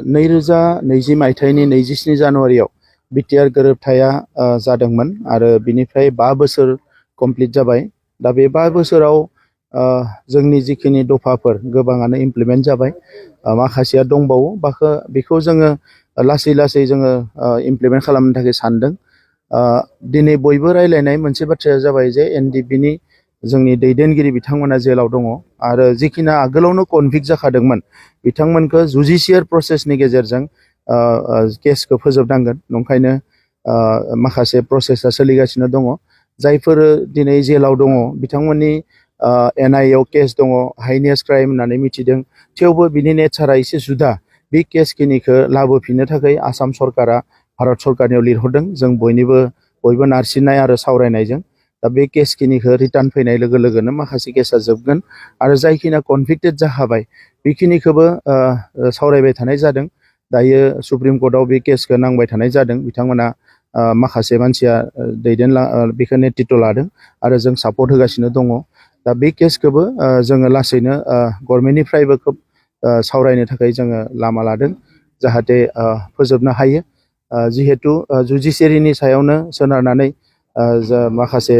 2020 मायथाइनि 27 जानुवारियाव बिटिआर गोरोबथाया जादोंमोन आरो बिनिफ्राय 5 बोसोर कमप्लिट जाबाय। दा बे 5 बोसोराव जोंनि जिखिनि दफाफोर गोबाङानो इमप्लिमेन्ट जाबाय, माखासेया दंबावो। बेखौ जोङो लासै लासै जोङो इमप्लिमेन्ट खालामनो थाखाय सानदों। दिनै बयबो रायलायनाय मोनसे बाथ्राया जाबाय जे एनडिएफबिनि जोंनि दैदेनगिरि बिथांमोना जेलाव दङ आरो जिखिना आगोलावनो कनभिक्ट जाखादोंमोन बिथांमोनखौ जुडिशियेल प्रसेसनि गेजेरजों केसखौ फोजोबनांगोन। नंखायनो माखासे प्रसेसा सोलिगासिनो दङ। जायफोर दिनै जेलाव दङ बिथांमोननि एनआइएआव केस दङ, हाइनेस क्राइम होननानै मिथिदों। थेवबो बिनि नेचारा एसे जुदा। बे केसखिनिखौ लाबोफिननो थाखाय आसाम सरकारा भारत सरकारनियाव लिरहरदों, जों बयबो नारसिननाय आरो सावरायनायजों। दा बे केसखिनिखौ रिटार्न फैनाय लोगो लोगोनो माखासे केसा जोबगोन आरो जायखिना कनभिक्टेड जाखाबाय बेखिनिखौबो सावरायबाय थानाय जादों। दायो सुप्रिम कर्टआव बे केसखौ नांबाय थानाय जादों। बिथांमोना माखासे मानसिया बेखौ नेतृत्व लादों आरो जों सापर्ट होगासिनो दङ। दा बे केसखौबो जोङो लासैनो गभर्नमेन्टनिफ्रायबो खोब सावरायनो थाखाय जोङो लामा लादों, जाहाथे फोजोबनो हायो। जिहेतु जुडिसियारिनि सायावनो सोनारनानै माखासे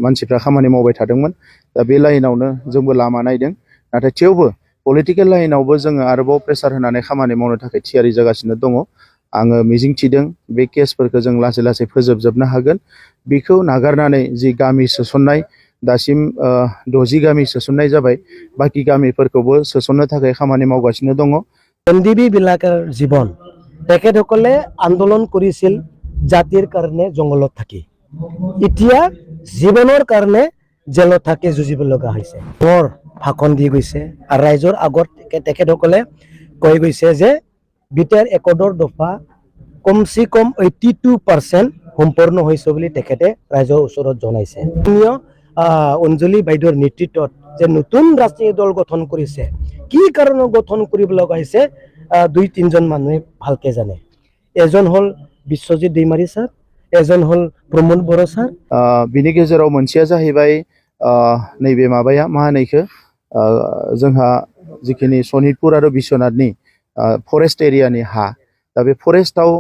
मानसिफ्रा खामानि मावबाय थादोंमोन। दा बे लाइनावनो जोंबो लामा नायदों। नाथाय थेवबो पलिटिकेल लाइनावबो जोङो आरोबाव प्रेसार होनानै खामानि मावनो थाखाय थियारि जागासिनो दङ। आङो मिजिंथिदों बे केसफोरखौ जों लासै लासै फोजोबजोबनो हागोन। बेखौ नागारनानै जि गामि सोसननाय, दासिम 60 गामि सोसननाय जाबाय, बाखि गामिफोरखौबो सोसननो थाखाय खामानि मावगासिनो दङ। এনডিবি বিলাকৰ জীৱন তেখেতসকলে আন্দোলন কৰিছিল জাতিৰ কাৰণে জংগলত থাকি, এতিয়া জীৱনৰ কাৰণে জেলত থাকি যুঁজিব লগা হৈছে। বৰ ভাষণ দি গৈছে আৰু ৰাইজৰ আগত তেখেতসকলে কৈ গৈছে যে বিটিআৰ একৰ্ডৰ দফা কমচে কম 82% সম্পূৰ্ণ হৈছে বুলি তেখেতে ৰাইজৰ ওচৰত জনাইছে। অঞ্জলি বাইদেউৰ নেতৃত্বত যে নতুন ৰাজনৈতিক দল গঠন কৰিছে, কি কাৰণত গঠন কৰিব লগা হৈছে 2-3জন মানুহে ভালকে জানে। এজন হল বিশ্বজিৎ दैमारी স্যার, এজন হল प्रमोद बर' স্যার। बिनि गेजेराव मोनसेया जाहैबाय नैबे माबाया मा होनो इखो, जोंहा जिखिनि सनितपुर आरो बिश्वनाथनि फरेस्ट एरियानि हा। दा बे फरेस्टआव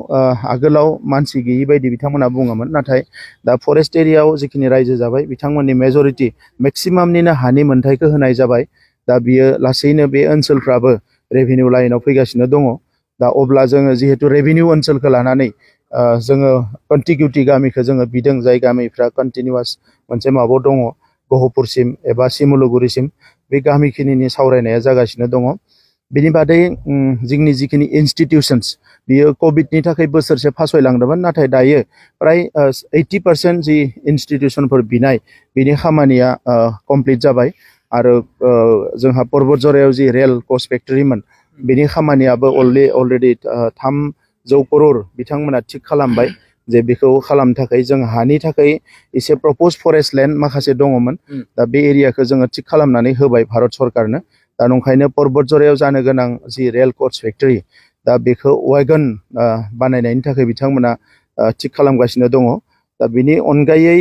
आगोलाव मानसि गैयि बायदि बिथांमोना बुङोमोन, नाथाय दा फरेस्ट एरियायाव जिखिनि रायजो जाबाय बिथांमोननि मेजरिटि मेक्सिमामनिनो हानि मोन्थायखौ होनाय जाबाय। दा बियो लासैनो बे ओनसोलफ्राबो रेभिनिउ लाइनाव फैगासिनो दङ। दा अब्ला जोङो जिहेतु रेभिनिउ ओनसोलखौ लानानै जोङो कन्टिगिउटि गामिखौ जोङो बिदों, जाय गामिफ्रा कन्टिनिउवास मोनसे माबायाव दङ, गहपुरसिम एबा सिमुलुगुरिसिम बे गामिखिनिनि सावरायनाया जागासिनो दङ। बिनि बादै जोंनि जिखिनि इनस्टिटिउसन्स बियो कभिडनि थाखाय बोसोरसे फासयलांदोंमोन, नाथाय दायो प्राय 80% जि इनस्टिटिउसनफोर बिनाय बिनि खामानिया कमप्लिट जाबाय। आरो जोंहा पर्बतझरायाव जि रेल कच फेक्टरिमोन बिनि खामानियाबो अलरेडि 300 करोड़ बिथांमोना थिग खालामबाय। जे बेखौ खालामनो थाखाय जों हानि थाखाय एसे प्रप'ज फरेस्ट लेन्ड माखासे दङमोन, दा बे एरियाखौ जोङो थिग खालामनानै होबाय भारत सरकारनो। दा नंखायनो पर्बतझरायाव जानो गोनां जि रेल कच फेक्टरि, दा बेखौ वागन बानायनायनि थाखाय बिथांमोना थिग खालामगासिनो दङ। दा बिनि अनगायै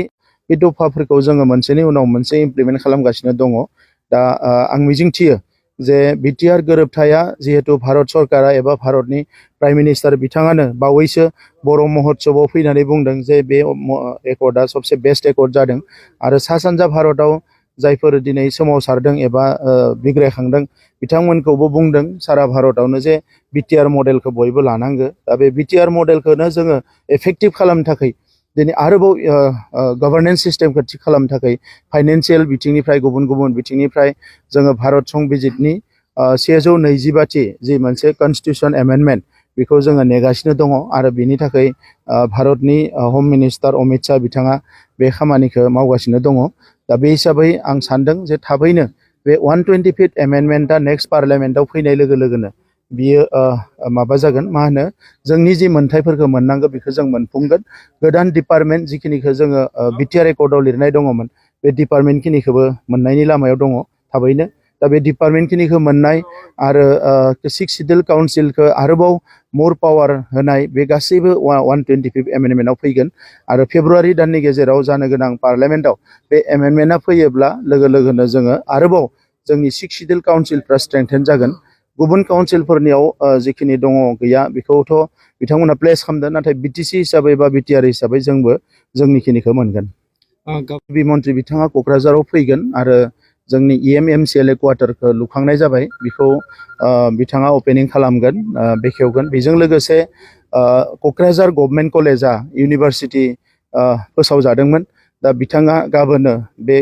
बे दफाफोरखौ जोङो मोनसेनि उनाव मोनसे इमप्लिमेन्ट खालामगासिनो दङ। दा आं मिजिंथियो जे बिटिआर गोरोबथाया जिहेतु भारत सरकारा एबा भारतनि प्राइम मिनिस्टार बिथाङानो बावैसो बर' महोत्सवआव फैनानै बुंदों जे बे एकर्डआ सबसे बेस्ट एकर्ड जादों। आरो सा सानजा भारतआव जायफोर दिनै सोमावसारदों एबा बिग्रायखांदों बिथांमोनखौबो बुंदों सारा भारतआवनो जे बिटिआर मडेलखौ बयबो लानांगौ। दा बे बिटिआर मडेलखौनो जोङो एफेक्टिभ खालामनो थाखाय दिनै आरोबाव गभर्नेन्स सिस्टेमखौ थिग खालामनो थाखाय फाइनेन्सियेल बिथिंनिफ्राय गुबुन गुबुन बिथिंनिफ्राय जोङो भारत संबिजितनि 125थि जि मोनसे कनस्टिटिउसन एमेन्डमेन्ट बेखौ जोङो नेगासिनो दङ। आरो बिनि थाखाय भारतनि हम मिनिस्टार अमित शाह बिथाङा बे खामानिखौ मावगासिनो दङ। दा बे हिसाबै आं सानदों जे थाबैनो बे 125th एमेन्डमेन्टआ नेक्स्ट पार्लियामेन्टआव फैनाय लोगो लोगोनो बियो माबा जागोन, मा होनो, जोंनि जि मोन्थायफोरखौ मोननांगौ बेखौ जों मोनफुंगोन। गोदान डिपार्टमेन्ट जिखिनिखौ जोङो बिटिआर एकर्डआव लिरनाय दङमोन बे डिपार्टमेन्टखिनिखौबो मोननायनि लामायाव दङ थाबैनो। दा बे डिपार्टमेन्टखिनिखौ मोननाय आरो 6th सिडिउल काउन्सिलखौ आरोबाव मोर पावार होनाय बे गासैबो 125th एमेन्डमेन्टआव फैगोन। आरो फेब्रुवारि दाननि गेजेराव जानो गोनां पार्लियामेन्टआव बे एमेन्डमेन्टआ फैयोब्ला लोगो लोगोनो जोङो आरोबाव जोंनि 6th सिडिउल काउन्सिलफ्रा स्ट्रेंथेन जागोन। गुबुन काउन्सिलफोरनियाव जिखिनि दङ गैया बेखौथ' बिथांमोना प्लेस खालामदों, नाथाय बिटिसि हिसाबै बा बिटिआर हिसाबै जोंबो जोंनिखिनिखौ मोनगोन। बि मन्थ्रि बिथाङा क'क्राझाराव फैगोन आरो जोंनि EMMCLA क्वार्टारखौ लुखांनाय जाबाय, बेखौ बिथाङा अपेनिं खालामगोन, बेखेवगोन। बेजों लोगोसे क'क्राझार गभर्नमेन्ट कलेजा इउनिभार्सिटि फोसावजादोंमोन। दा बिथाङा गाबोनो बे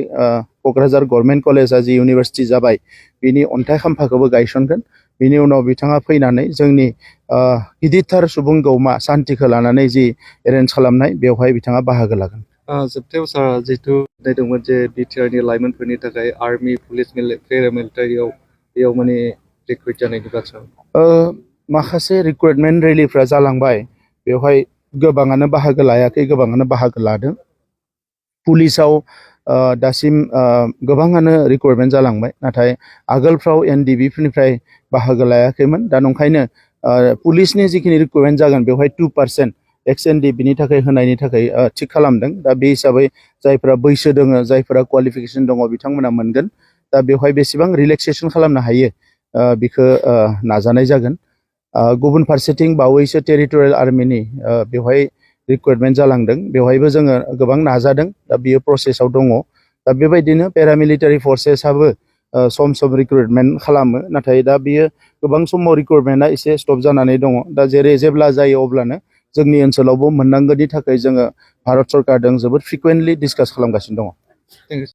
क'क्राझार गभर्नमेन्ट कलेजा जि इउनिभार्सिटि जाबाय बिनि अन्थाइ खाम्फाखौबो गायसनगोन। बिनि उनाव बिथाङा फैनानै जोंनि गिदिरथार सुबुं गौमा सान्थिखौ लानानै जि एरेन्ज खालामनाय बेवहाय बिथाङा बाहागो लागोन। जोबथायाव सारा जिहेतु नायदोंमोन जे बिटिआरनि लाइमोनफोरनि थाखाय आर्मि पुलिस पेरामिलिटारियाव बेयाव माने रिक्रुइट जानायनि बाथ्रा माखासे रिक्रुइटमेन्ट रेलिफ्रा जालांबाय, बेवहाय गोबाङानो बाहागो लायाखै, गोबाङानो बाहागो लादों। पुलिसाव दासिम गोबाङानो रिक्रुइटमेन्ट जालांबाय, नाथाय आगोलफ्राव NDFB बाहागो लायाखैमोन। दा नंखायनो पुलिसनि जिखिनि रिक्रुइटमेन्ट जागोन बेवहाय 2% XNDBनि थाखाय होनायनि थाखाय थिग खालामदों। दा बे हिसाबै जायफोरा बैसो दङ, जायफोरा क्वालिफिकेसन दङ बिथांमोना मोनगोन। दा बेवहाय बेसेबां रिलेक्सेसन खालामनो हायो बेखौ नाजानाय जागोन। गुबुन फारसेथिं बावैसो टेरिटरियेल आर्मिनि बेवहाय रिक्रुइटमेन्ट जालांदों, बेवहायबो जोङो गोबां नाजादों। दा बियो प्रसेसआव दङ। दा बेबायदिनो पेरामिलिटारि फर्सेसआबो सम सम रिक्रुइटमेन्ट खालामो, नाथाय दा बियो गोबां समाव रिक्रुइटमेन्टआ एसे स्टप जानानै दङ। दा जेब्ला जायो अब्लानो जोंनि ओनसोलावबो मोननांगौनि थाखाय जोङो भारत सरकारजों जोबोद फ्रिकुवेन्टलि डिसकास खालामगासिनो दङ।